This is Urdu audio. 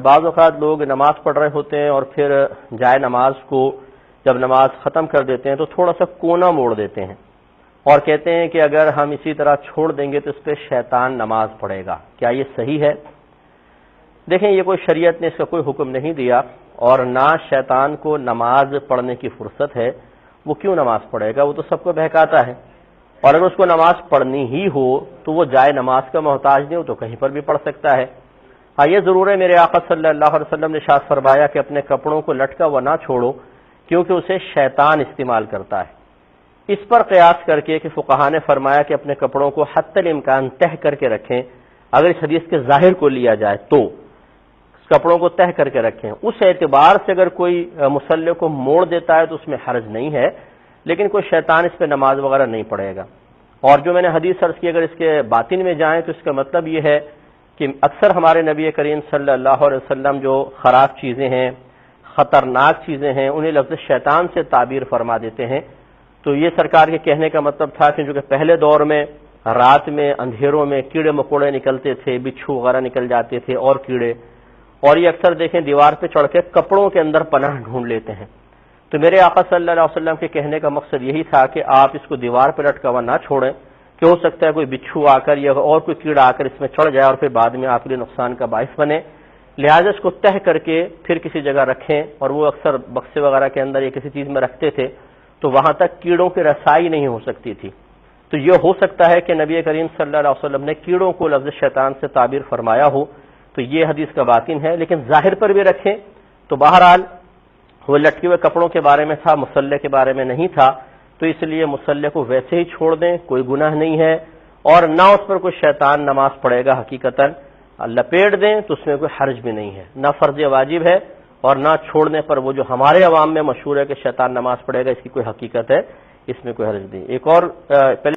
بعض اوقات لوگ نماز پڑھ رہے ہوتے ہیں اور پھر جائے نماز کو جب نماز ختم کر دیتے ہیں تو تھوڑا سا کونا موڑ دیتے ہیں اور کہتے ہیں کہ اگر ہم اسی طرح چھوڑ دیں گے تو اس پہ شیطان نماز پڑھے گا. کیا یہ صحیح ہے؟ دیکھیں، یہ کوئی شریعت نے اس کا کوئی حکم نہیں دیا اور نہ شیطان کو نماز پڑھنے کی فرصت ہے. وہ کیوں نماز پڑھے گا؟ وہ تو سب کو بہکاتا ہے، اور اگر اس کو نماز پڑھنی ہی ہو تو وہ جائے نماز کا محتاج نہیں ہو تو کہیں پر بھی پڑھ سکتا ہے. ہاں، یہ ضرور ہے، میرے آقا صلی اللہ علیہ وسلم نے ارشاد فرمایا کہ اپنے کپڑوں کو لٹکا ہوا نہ چھوڑو کیونکہ اسے شیطان استعمال کرتا ہے. اس پر قیاس کر کے کہ فقہاء نے فرمایا کہ اپنے کپڑوں کو حتی الامکان تہہ کر کے رکھیں. اگر اس حدیث کے ظاہر کو لیا جائے تو کپڑوں کو تہہ کر کے رکھیں. اس اعتبار سے اگر کوئی مصلی کو موڑ دیتا ہے تو اس میں حرج نہیں ہے، لیکن کوئی شیطان اس پہ نماز وغیرہ نہیں پڑھے گا. اور جو میں نے حدیث عرض کی، اگر اس کے باطن میں جائیں تو اس کا مطلب یہ ہے کہ اکثر ہمارے نبی کریم صلی اللہ علیہ وسلم جو خراب چیزیں ہیں، خطرناک چیزیں ہیں، انہیں لفظ شیطان سے تعبیر فرما دیتے ہیں. تو یہ سرکار کے کہنے کا مطلب تھا کہ جو کہ پہلے دور میں رات میں اندھیروں میں کیڑے مکوڑے نکلتے تھے، بچھو وغیرہ نکل جاتے تھے اور کیڑے، اور یہ اکثر دیکھیں دیوار پہ چڑھ کے کپڑوں کے اندر پناہ ڈھونڈ لیتے ہیں. تو میرے آقا صلی اللہ علیہ وسلم کے کہنے کا مقصد یہی تھا کہ آپ اس کو دیوار پہ لٹکا ہوا نہ چھوڑیں کہ ہو سکتا ہے کوئی بچھو آ کر یا اور کوئی کیڑا آ کر اس میں چڑھ جائے اور پھر بعد میں آپ کے لیے نقصان کا باعث بنے. لہٰذا اس کو تہہ کر کے پھر کسی جگہ رکھیں، اور وہ اکثر بکسے وغیرہ کے اندر یا کسی چیز میں رکھتے تھے تو وہاں تک کیڑوں کی رسائی نہیں ہو سکتی تھی. تو یہ ہو سکتا ہے کہ نبی کریم صلی اللہ علیہ وسلم نے کیڑوں کو لفظ شیطان سے تعبیر فرمایا ہو. تو یہ حدیث کا باطن ہے، لیکن ظاہر پر بھی رکھیں. تو بہرحال وہ لٹکے ہوئے کپڑوں کے بارے میں تھا، مصلی کے بارے میں نہیں تھا، تو اس لیے مصلی کو ویسے ہی چھوڑ دیں، کوئی گناہ نہیں ہے. اور نہ اس پر کوئی شیطان نماز پڑھے گا حقیقتاً. لپیٹ دیں تو اس میں کوئی حرج بھی نہیں ہے، نہ فرض واجب ہے اور نہ چھوڑنے پر وہ جو ہمارے عوام میں مشہور ہے کہ شیطان نماز پڑھے گا، اس کی کوئی حقیقت ہے، اس میں کوئی حرج نہیں. ایک اور پہلے